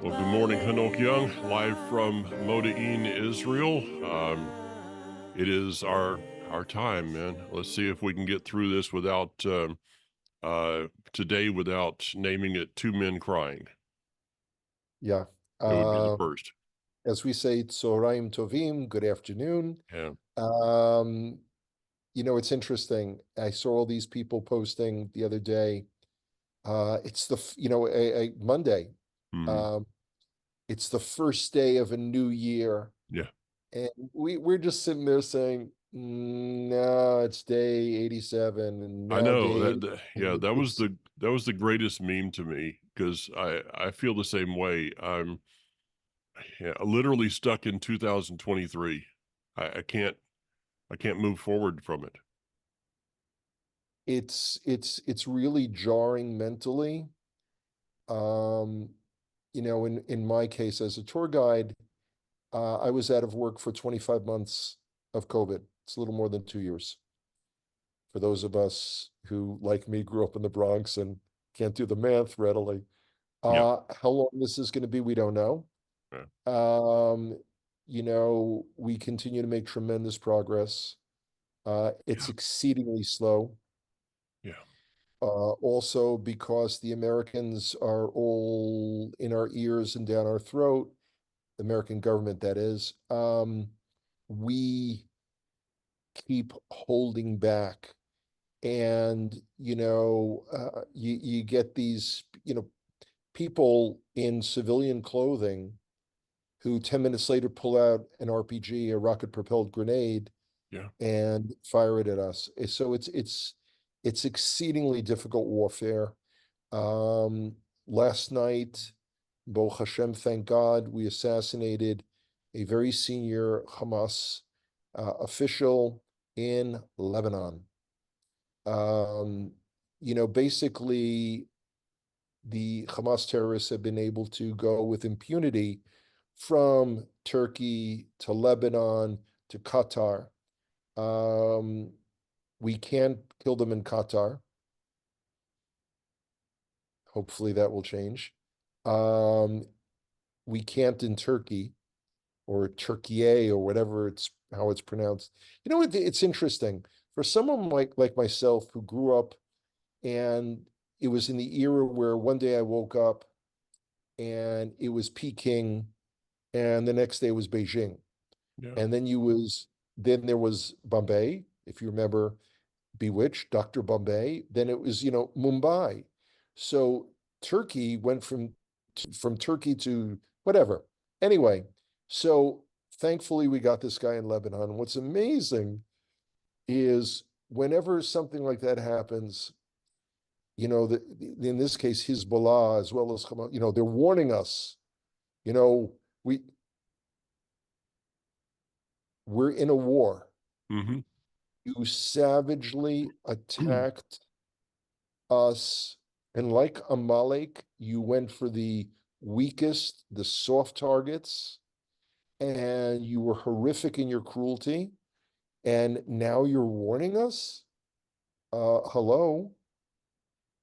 Well, good morning, Hanok Young, live from Modi'in, Israel. It is our time, man. Let's see if we can get through this without today without naming it two men crying. Yeah. It would be the Uh, first. as we say, Tzoraim Tovim, good afternoon. Yeah, Um, it's interesting. I saw all these people posting the other day. It's a Monday. hmm, Um, it's the first day of a new year. yeah. And we're just sitting there saying, no, it's day 87, and I now know day yeah, 80. It's that was the greatest meme to me because I feel the same way. I'm literally stuck in 2023. I can't move forward from it. it's really jarring mentally. Um, in my case, as a tour guide, I was out of work for 25 months of COVID. It's a little more than 2 years. For those of us who, like me, grew up in the Bronx and can't do the math readily, Yeah, how long this is going to be, we don't know. yeah, Um, we continue to make tremendous progress. It's yeah, exceedingly slow. yeah. Also, because the Americans are all in our ears and down our throat, the American government, that is, we keep holding back. And, you get these, people in civilian clothing who 10 minutes later pull out an RPG, a rocket propelled grenade, Yeah. and fire it at us. So it's exceedingly difficult warfare. Um, Last night, Baruch Hashem, thank God, we assassinated a very senior Hamas official in Lebanon. Um, basically, the Hamas terrorists have been able to go with impunity from Turkey to Lebanon to Qatar. Um, we can't kill them in Qatar. Hopefully that will change. Um, we can't in Turkey or Turkey or whatever it's how it's pronounced. It's interesting for someone like myself who grew up, and it was in the era where one day I woke up and it was Peking, and the next day was Beijing, Yeah. and then there was Bombay, if you remember Bewitched, Dr. Bombay. Then it was Mumbai. So Turkey went from Turkey to whatever. Anyway, so thankfully we got this guy in Lebanon. What's amazing is whenever something like that happens, in this case Hezbollah as well as Hamas, they're warning us. You know, we we're in a war. Hmm. You savagely attacked us, and like Amalek, you went for the weakest, the soft targets, and you were horrific in your cruelty. And now you're warning us? Hello.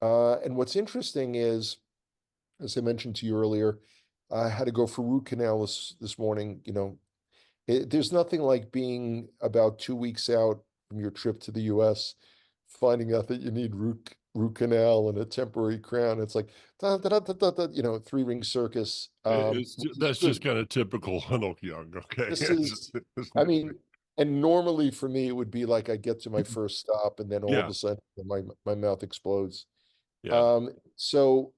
And what's interesting is, as I mentioned to you earlier, I had to go for root canal this morning. There's nothing like being about 2 weeks out from your trip to the US, finding out that you need root canal and a temporary crown. It's like da, da, da, da, da, da, three-ring circus, which is That's just good. kind of typical Hanok Young. Okay. This is, I mean, and normally for me it would be like I get to my first stop and then all of Yeah. a sudden my mouth explodes. Yeah. So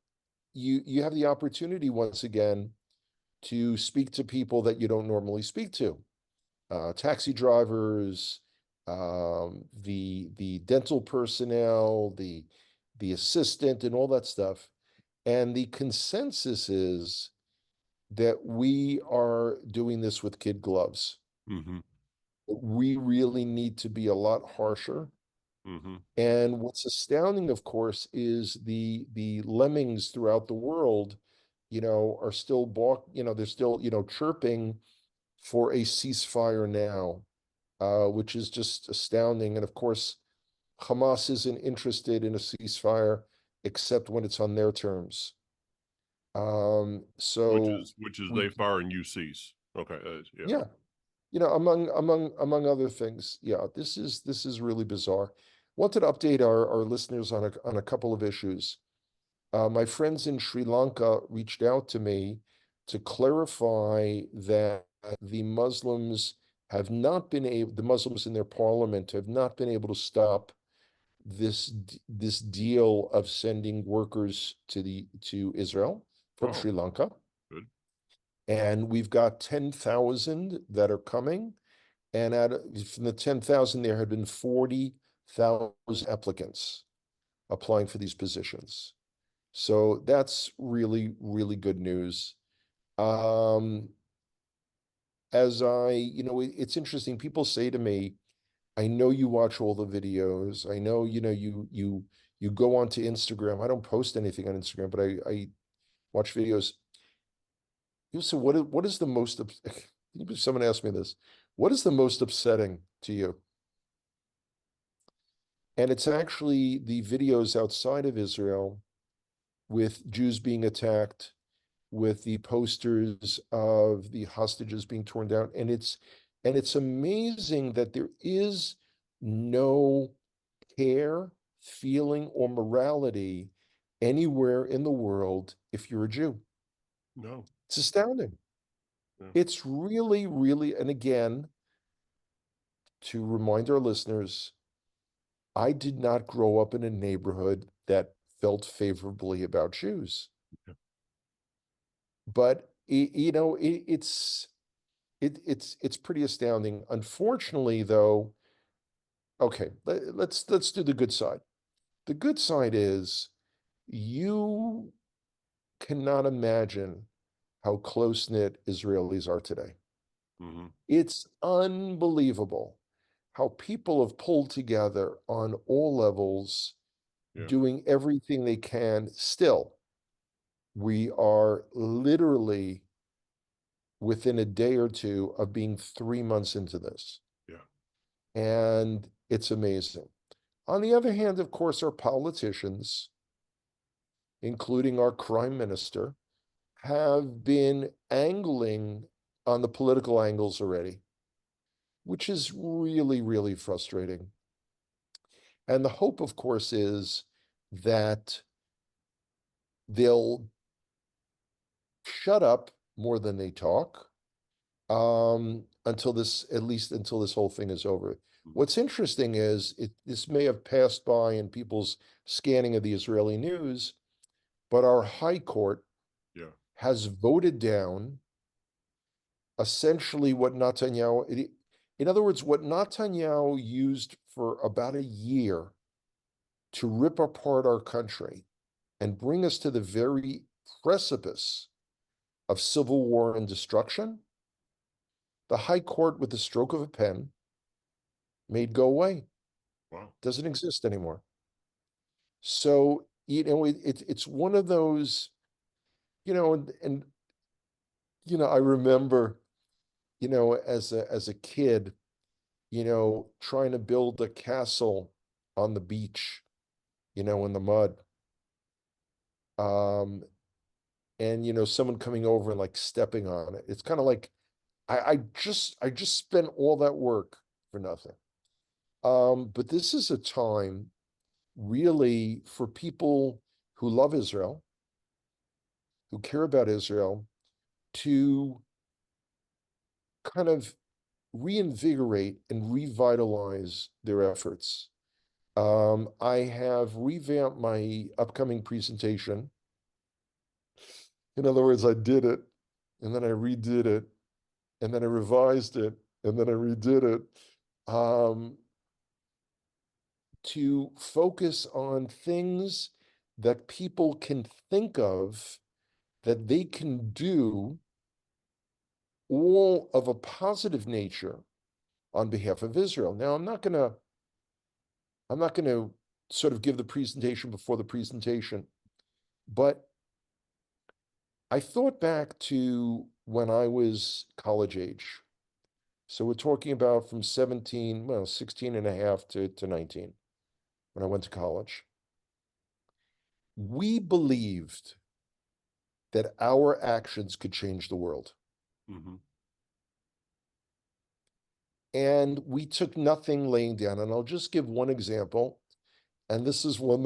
you have the opportunity once again to speak to people that you don't normally speak to, taxi drivers, the dental personnel, the assistant, and all that stuff. And the consensus is that we are doing this with kid gloves. Hmm. We really need to be a lot harsher. Hmm. And what's astounding, of course, is the lemmings throughout the world, are still they're still, chirping for a ceasefire now, which is just astounding. And of course, Hamas isn't interested in a ceasefire except when it's on their terms. So which is we, they fire and you cease. Okay, yeah. yeah, among other things, yeah, this is really bizarre. Wanted to update our listeners on a couple of issues. My friends in Sri Lanka reached out to me to clarify that the Muslims have not been able, the Muslims in their parliament have not been able to stop this deal of sending workers to Israel from Oh, Sri Lanka. good. And we've got 10,000 that are coming. And from the 10,000, there had been 40,000 applicants applying for these positions. So that's really, really good news. Um, it's interesting. People say to me, I know you watch all the videos. I know, you go onto Instagram. I don't post anything on Instagram, but I watch videos. So what is the most someone asked me this, what is the most upsetting to you? And it's actually the videos outside of Israel with Jews being attacked, with the posters of the hostages being torn down. And it's amazing that there is no care, feeling, or morality anywhere in the world if you're a Jew. No. It's astounding. Yeah. It's really, really, and again, to remind our listeners, I did not grow up in a neighborhood that felt favorably about Jews. Yeah. But it's pretty astounding. Unfortunately, though, okay, let's do the good side. The good side is you cannot imagine how close-knit Israelis are today. Hmm. It's unbelievable how people have pulled together on all levels, Yeah. doing everything they can. Still, we are literally within a day or two of being 3 months into this. Yeah. And it's amazing. On the other hand, of course, our politicians, including our prime minister, have been angling on the political angles already, which is really, really frustrating. And the hope, of course, is that they'll shut up more than they talk, at least until this whole thing is over. Mhm. What's interesting is this may have passed by in people's scanning of the Israeli news, but our high court Yeah. has voted down essentially what Netanyahu, in other words, what Netanyahu used for about a year to rip apart our country and bring us to the very precipice of civil war and destruction. The high court, with the stroke of a pen, made go away. Wow. Doesn't exist anymore. So, it's one of those, and I remember, as a kid, trying to build a castle on the beach, in the mud. Um, and someone coming over and like stepping on it. It's kind of like I just spent all that work for nothing. But this is a time really for people who love Israel, who care about Israel, to kind of reinvigorate and revitalize their efforts. I have revamped my upcoming presentation. In other words, I did it, and then I redid it, and then I revised it, and then I redid it, to focus on things that people can think of that they can do, all of a positive nature, on behalf of Israel. Now, I'm not gonna sort of give the presentation before the presentation, but I thought back to when I was college age. So we're talking about from 17, well, 16 and a half to 19 when I went to college. We believed that our actions could change the world. Mhm. And we took nothing laying down. And I'll just give one example. And this is one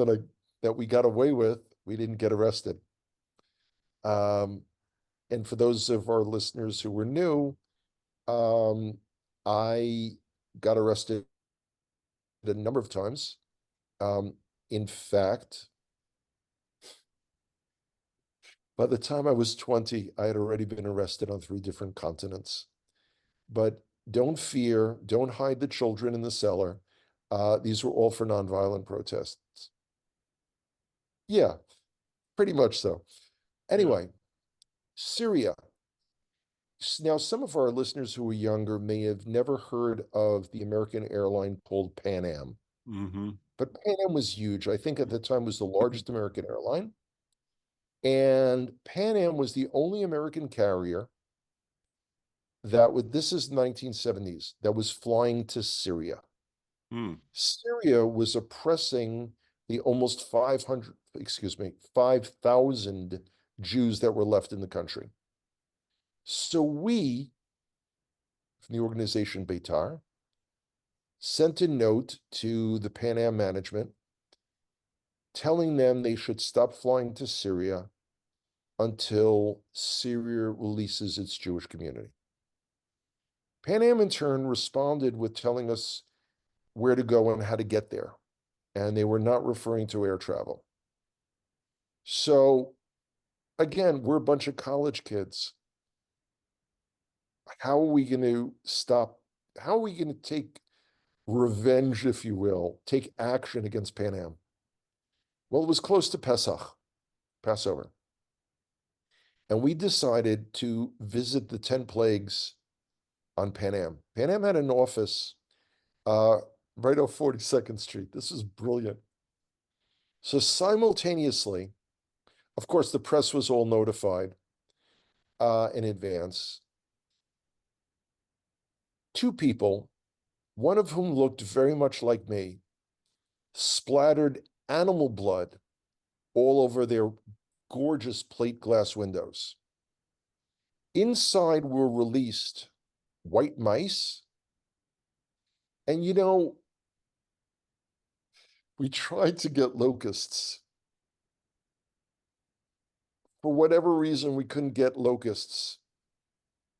that we got away with. We didn't get arrested. And for those of our listeners who were new, I got arrested a number of times. In fact, by the time I was 20, I had already been arrested on 3 different continents. But don't fear, don't hide the children in the cellar. These were all for nonviolent protests. Yeah, pretty much so. Anyway, Syria. Now, some of our listeners who are younger may have never heard of the American airline called Pan Am. Mm-hmm. But Pan Am was huge. I think at the time was the largest American airline. And Pan Am was the only American carrier that would, this is 1970s, that was flying to Syria. Mm. Syria was oppressing the almost 5,000 Jews that were left in the country. So we, from the organization Beitar, sent a note to the Pan Am management telling them they should stop flying to Syria until Syria releases its Jewish community. Pan Am in turn responded with telling us where to go and how to get there. And they were not referring to air travel. So again, we're a bunch of college kids. How are we going to stop? How are we going to take revenge, if you will, take action against Pan Am? Well, it was close to Pesach, Passover. And we decided to visit the 10 plagues on Pan Am. Pan Am had an office right off 42nd Street. This is brilliant. So simultaneously, of course, the press was all notified in advance. 2 people, one of whom looked very much like me, splattered animal blood all over their gorgeous plate glass windows. Inside were released white mice. And we tried to get locusts. For whatever reason, we couldn't get locusts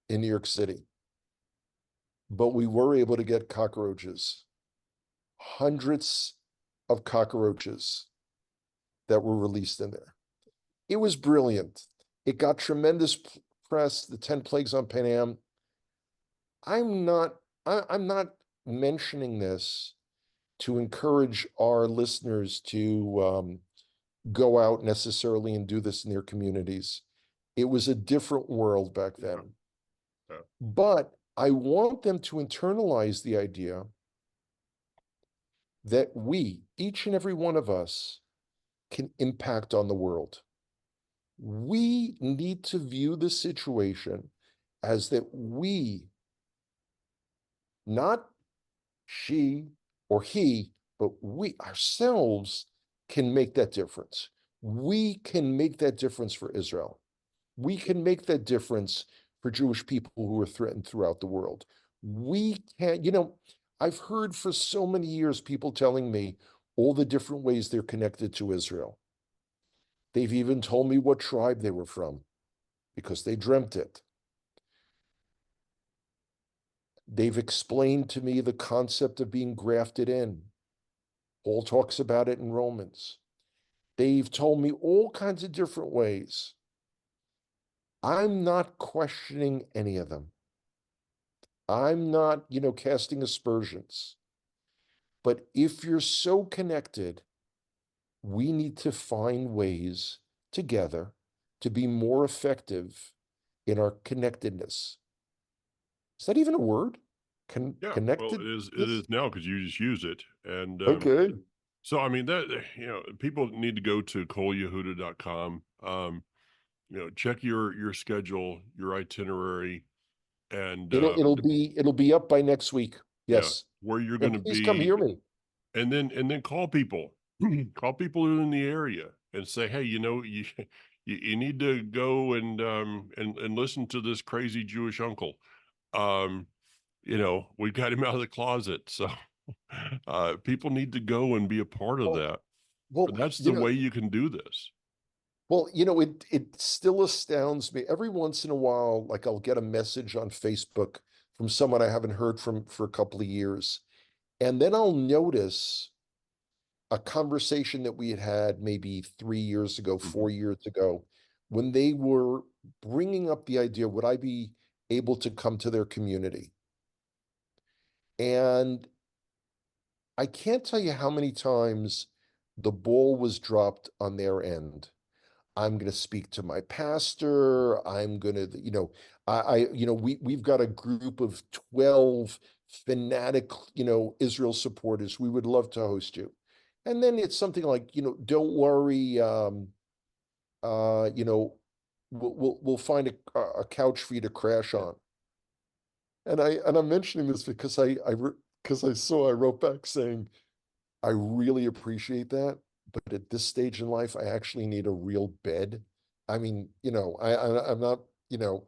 in New York City. But we were able to get cockroaches. Hundreds of cockroaches that were released in there. It was brilliant. It got tremendous press, the 10 plagues on Pan Am. I'm not mentioning this to encourage our listeners to go out necessarily and do this in their communities. It was a different world back then. Yeah. But I want them to internalize the idea that we, each and every one of us, can impact on the world. We need to view the situation as that we, not she or he, but we ourselves can make that difference. We can make that difference for Israel. We can make that difference for Jewish people who are threatened throughout the world. We can, I've heard for so many years people telling me all the different ways they're connected to Israel. They've even told me what tribe they were from because they dreamt it. They've explained to me the concept of being grafted in. Paul talks about it in Romans. They've told me all kinds of different ways. I'm not questioning any of them. I'm not, casting aspersions. But if you're so connected, we need to find ways together to be more effective in our connectedness. Is that even a word? Yeah. Connected? Well, it is now because you just use it. And Okay. so, I mean, that, people need to go to kolyehuda.com. Check your schedule, your itinerary, and It'll be up by next week. Yes. where you're And going to please come be, hear me. and then call people, call people who are in the area and say, hey, you need to go and listen to this crazy Jewish uncle. Um, we got him out of the closet. So people need to go and be a part of Well, that. well, But that's you the know, way you can do this. well, it still astounds me. Every once in a while, like I'll get a message on Facebook from someone I haven't heard from for a couple of years. And then I'll notice a conversation that we had had maybe 3 years ago, Mhm. 4 years ago, when they were bringing up the idea, would I be able to come to their community? And I can't tell you how many times the ball was dropped on their end. I'm going to speak to my pastor. I'm going to, we've got a group of 12 fanatic, Israel supporters. We would love to host you. And then it's something like, don't worry, uh, you know, we'll find a couch for you to crash Yeah. on. And I'm mentioning this because I wrote back saying, I really appreciate that, but at this stage in life, I actually need a real bed. I mean, I'm not,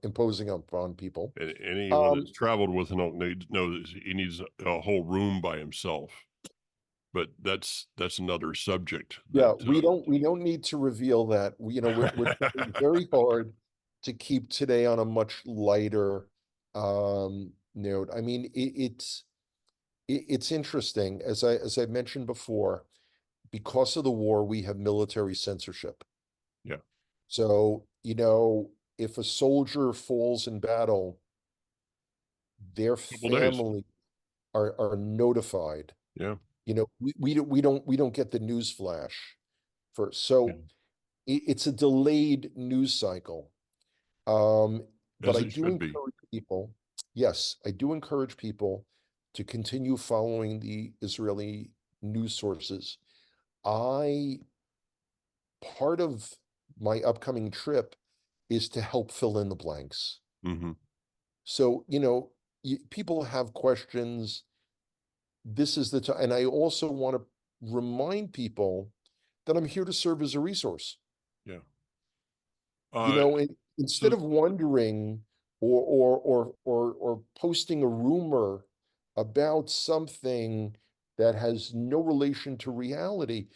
imposing on people. And anyone Um, that's traveled with an elk knows he needs a whole room by himself. But that's another subject yeah, that we don't need to reveal that. We're trying very hard to keep today on a much lighter note. I mean, it's interesting, as I mentioned before, because of the war, we have military censorship. yeah, So, if a soldier falls in battle, their couple days. family are notified. Yeah. We don't get the news flash first. Yeah. So it's a delayed news cycle. But As I it do should be. encourage people, yes, I do encourage people to continue following the Israeli news sources. I Part of my upcoming trip is to help fill in the blanks. Hmm. So, people have questions. This is the time. And I also want to remind people that I'm here to serve as a resource. Yeah. Uh, Instead so of wondering or posting a rumor about something that has no relation to reality,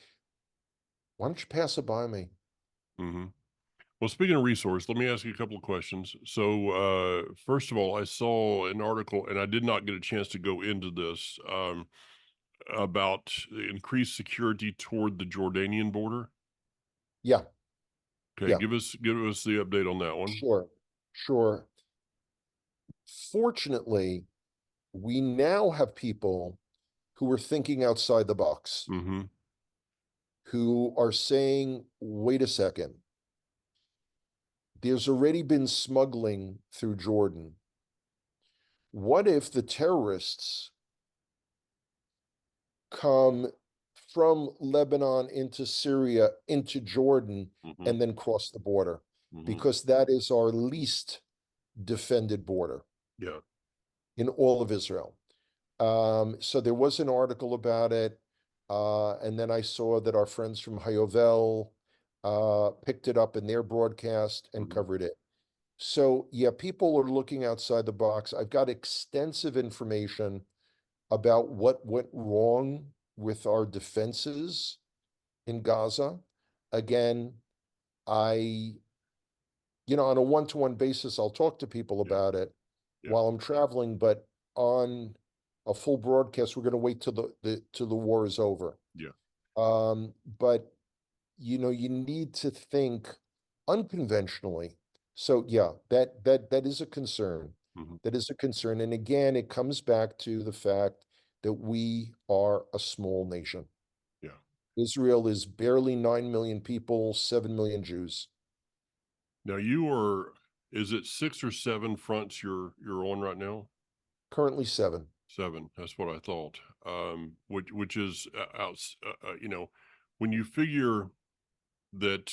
why don't you pass it by me? mhm. Well, speaking of resource, let me ask you a couple of questions. So, first of all, I saw an article, and I did not get a chance to go into this, about increased security toward the Jordanian border. Yeah, Okay, yeah, give us the update on that one. sure, sure. Fortunately, we now have people who are thinking outside the box, Hmm. who are saying, wait a second, there's already been smuggling through Jordan. What if the terrorists come from Lebanon into Syria, into Jordan, Hmm. and then cross the border? Hmm. Because that is our least defended border Yeah. in all of Israel. So there was an article about it. And then I saw that our friends from Hayovel picked it up in their broadcast and Hmm. covered it. So, yeah, people are looking outside the box. I've got extensive information about what went wrong with our defenses in Gaza. Again, I, on a one-to-one basis, I'll talk to people Yeah. about it Yeah. while I'm traveling, but on a full broadcast, we're going to wait till the war is over. Yeah. But you need to think unconventionally. So yeah, that is a concern. Hmm. That is a concern. And again, it comes back to the fact that we are a small nation. Yeah. Israel is barely 9 million people, 7 million Jews. Now is it six or seven fronts you're on right now? Currently 7. Seven. That's what I thought. Which is when you figure that,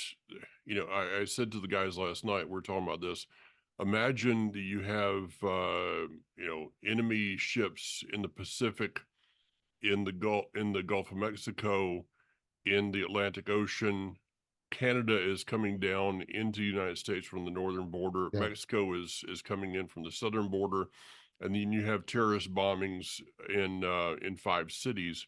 I said to the guys last night, we are talking about this. Imagine that you have, enemy ships in the Pacific, in the Gulf of Mexico, in the Atlantic Ocean, Canada is coming down into the United States from the northern border. Yeah. Mexico is coming in from the southern border, and then you have terrorist bombings in 5 cities.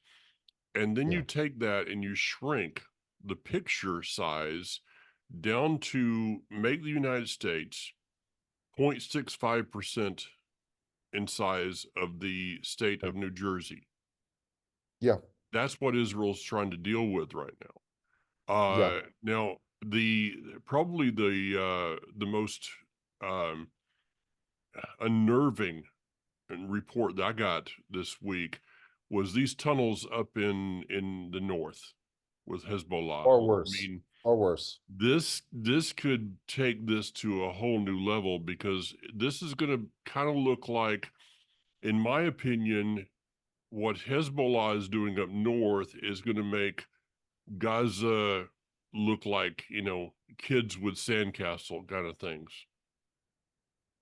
And then you Yeah. take that and you shrink the picture size down to make the United States 0.65% in size of the state of New Jersey. Yeah. That's what Israel's trying to deal with right now. Yeah. Now probably the most um, unnerving report that I got this week was these tunnels up in the north with Hezbollah. Or I worse. mean, Or worse. this could take this to a whole new level, because this is going to kind of look like, in my opinion, what Hezbollah is doing up north is going to make Gaza look like, kids with sandcastle kind of things.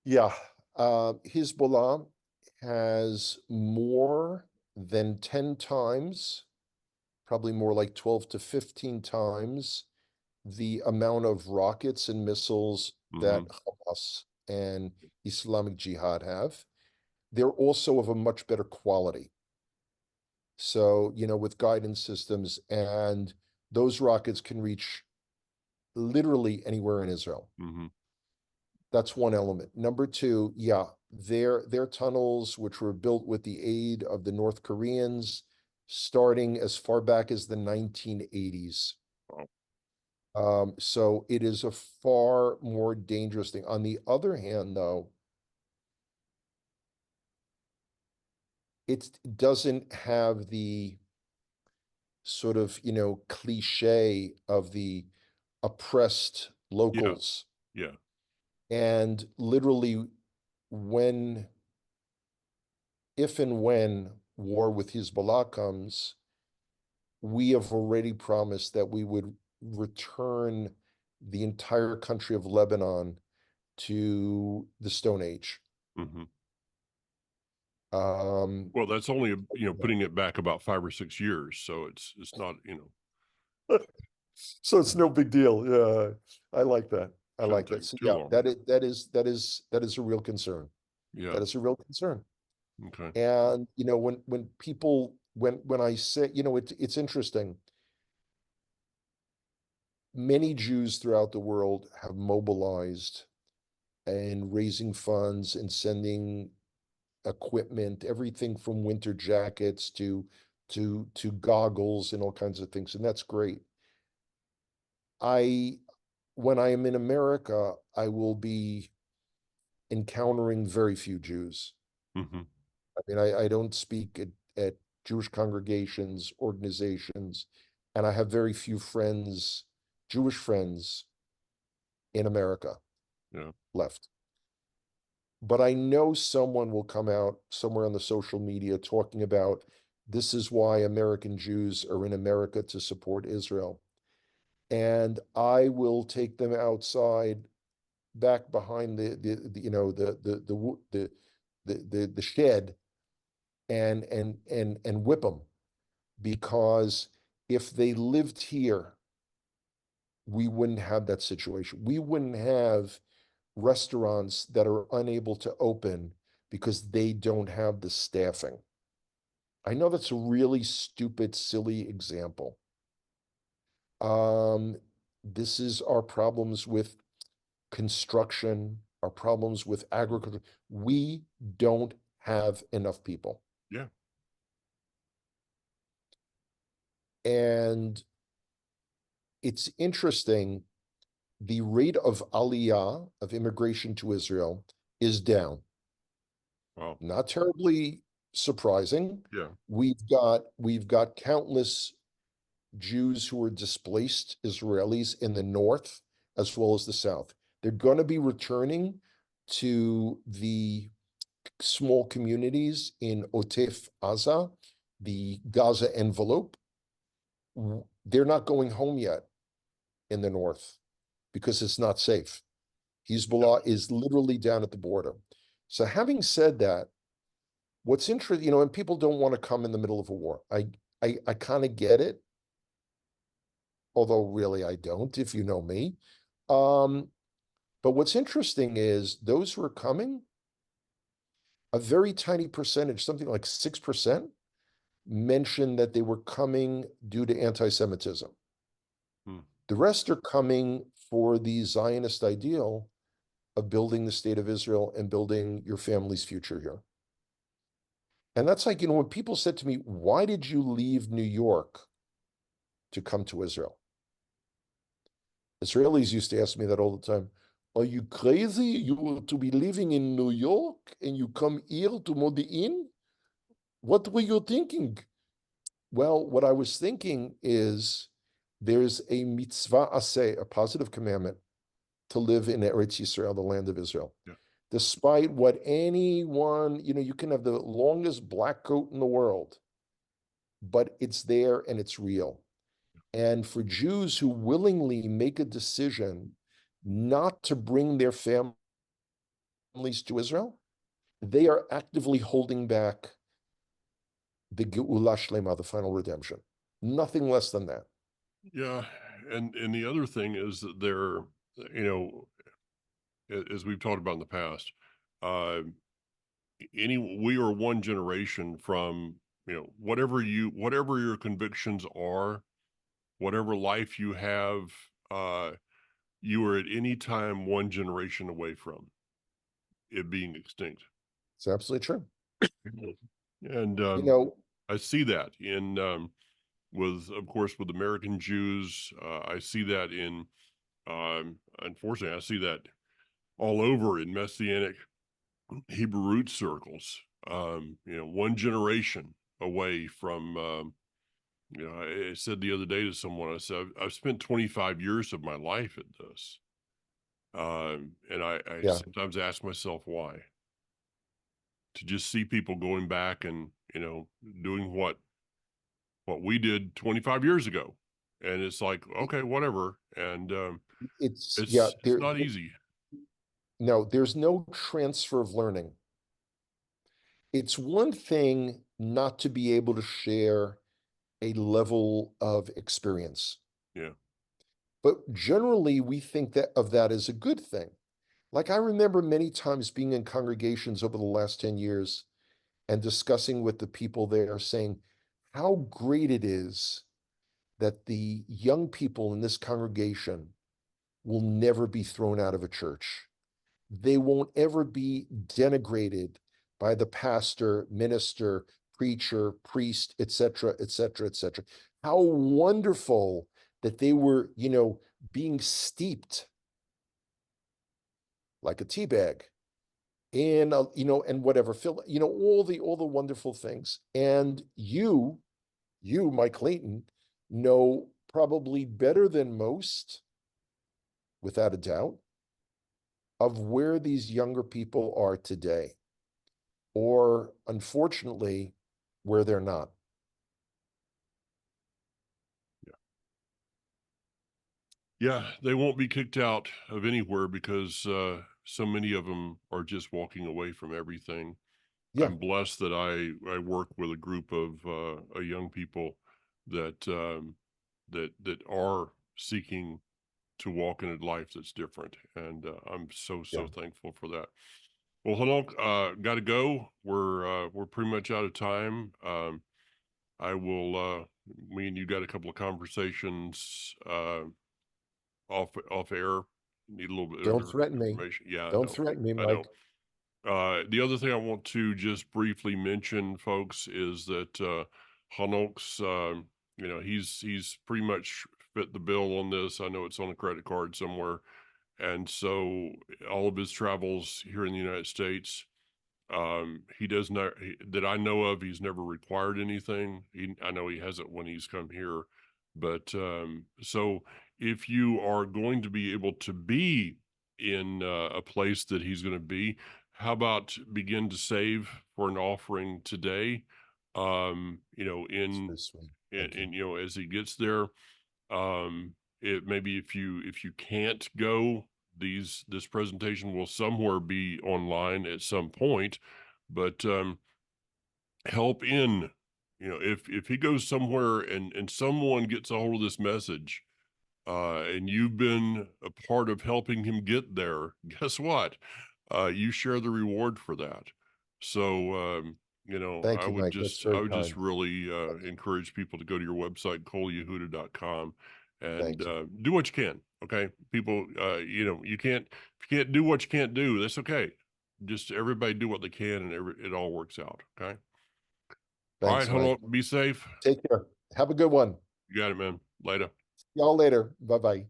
Yeah. Hezbollah has more than 10 times, probably more like 12 to 15 times the amount of rockets and missiles that Hamas and Islamic Jihad have. They're also of a much better quality. So, with guidance systems, and those rockets can reach literally anywhere in Israel. Mm-hmm. That's one element. Number two, yeah, their tunnels, which were built with the aid of the North Koreans, starting as far back as the 1980s. So it is a far more dangerous thing. On the other hand, though, it doesn't have the sort of, cliche of the oppressed Yeah, locals. yeah. And literally, when, if and when war with Hezbollah comes, we have already promised that we would return the entire country of Lebanon to the Stone Age. Mm-hmm. Um, Well, that's only, putting it back about 5 or 6 years. So it's not, so it's no big deal. Yeah, I like that. I like shouldn't that. take So too yeah, long. that is a real concern. Yeah. That is a real concern. Okay. And when people when I say, it's interesting. Many Jews throughout the world have mobilized and raising funds and sending equipment, everything from winter jackets to goggles and all kinds of things, and that's great. I When I am in America, I will be encountering very few Jews. Mm-hmm. I mean, I don't speak at Jewish congregations, organizations, and I have very few friends, Jewish friends in America Yeah. left. But I know someone will come out somewhere on the social media talking about this is why American Jews are in America to support Israel. And I will take them outside back behind the shed and whip them, because if they lived here, we wouldn't have that situation. We wouldn't have restaurants that are unable to open because they don't have the staffing. I know that's a really stupid, silly example. Um, this is our problems with construction, our problems with agriculture. We don't have enough people. Yeah. And it's interesting, the rate of aliyah, of immigration to Israel, is down. Wow. Not terribly surprising. Yeah. We've got countless Jews who are displaced Israelis in the north as well as the south. They're going to be returning to the small communities in Otef Aza, the Gaza envelope. They're not going home yet in the north because it's not safe. Hezbollah is literally down at the border. So having said that, what's interesting, and people don't want to come in the middle of a war. I kind of get it. although really I don't, if you know me. Um, but what's interesting is those who are coming, a very tiny percentage, something like 6%, mentioned that they were coming due to anti-Semitism. Hmm. The rest are coming for the Zionist ideal of building the state of Israel and building your family's future here. And that's like, when people said to me, why did you leave New York to come to Israel? Israelis used to ask me that all the time. Are you crazy? You were to be living in New York and you come here to Modi'in? What were you thinking? Well, what I was thinking is there's a mitzvah aseh, a positive commandment, to live in Eretz Yisrael, the land of Israel. Yeah. Despite what anyone, you can have the longest black coat in the world, but it's there and it's real. And for Jews who willingly make a decision not to bring their families to Israel, they are actively holding back the Geula Shlema, the final redemption. Nothing less than that. Yeah, and the other thing is that they're, you know, as we've talked about in the past, uh, we are one generation from, whatever your convictions are, whatever life you have, uh, you are at any time one generation away from it being extinct. It's absolutely true. And You know, I see that in of course, with American Jews. I see that in, unfortunately, I see that all over in Messianic Hebrew root circles. One generation away from. I said the other day to someone, I said, I've spent 25 years of my life at this. And I yeah, sometimes ask myself why. To just see people going back and, doing what we did 25 years ago. And it's like, okay, whatever. And yeah, it's not easy. no, there's no transfer of learning. It's one thing not to be able to share a level of experience, Yeah. but generally we think that of that as a good thing. Like I remember many times being in congregations over the last 10 years and discussing with the people there saying how great it is that the young people in this congregation will never be thrown out of a church. They won't ever be denigrated by the pastor, minister, preacher, priest, etc., etc., etc. How wonderful that they were, being steeped like a tea bag in, and whatever, all the wonderful things. And you, Mike Clayton, know probably better than most, without a doubt, of where these younger people are today, or unfortunately, where they're not. Yeah. They won't be kicked out of anywhere because so many of them are just walking away from everything. Yeah, I'm blessed that I work with a group of young people that that are seeking to walk in a life that's different, and I'm so yeah. thankful for that. Well, Hanok, got to go. We're pretty much out of time. I will. Me and you got a couple of conversations off air. Need a little bit of Don't threaten me. information. Yeah, Don't threaten me, I know. Mike. The other thing I want to just briefly mention, folks, is that Hanok's, he's pretty much fit the bill on this. I know it's on a credit card somewhere, and so all of his travels here in the United States, he does not that I know of. He's never required anything. I know he hasn't when he's come here, but so if you are going to be able to be in a place that he's going to be, how about begin to save for an offering today? It's very sweet. Thank you. As he gets there, it maybe if you can't go, this presentation will somewhere be online at some point, but help in, if he goes somewhere and someone gets a hold of this message, and you've been a part of helping him get there, guess what? You share the reward for that. So, you know, Thank you, Mike. That's I very would just kind. really encourage people to go to your website, coleyehuda.com, and Thanks. do what you can. Okay. People, you know, if you can't do what you can't do, that's okay. Just everybody do what they can and it all works out. Okay. All right. Thanks, Hold Mike. on. Be safe. Take care. Have a good one. You got it, man. Later. Y'all later. Bye-bye.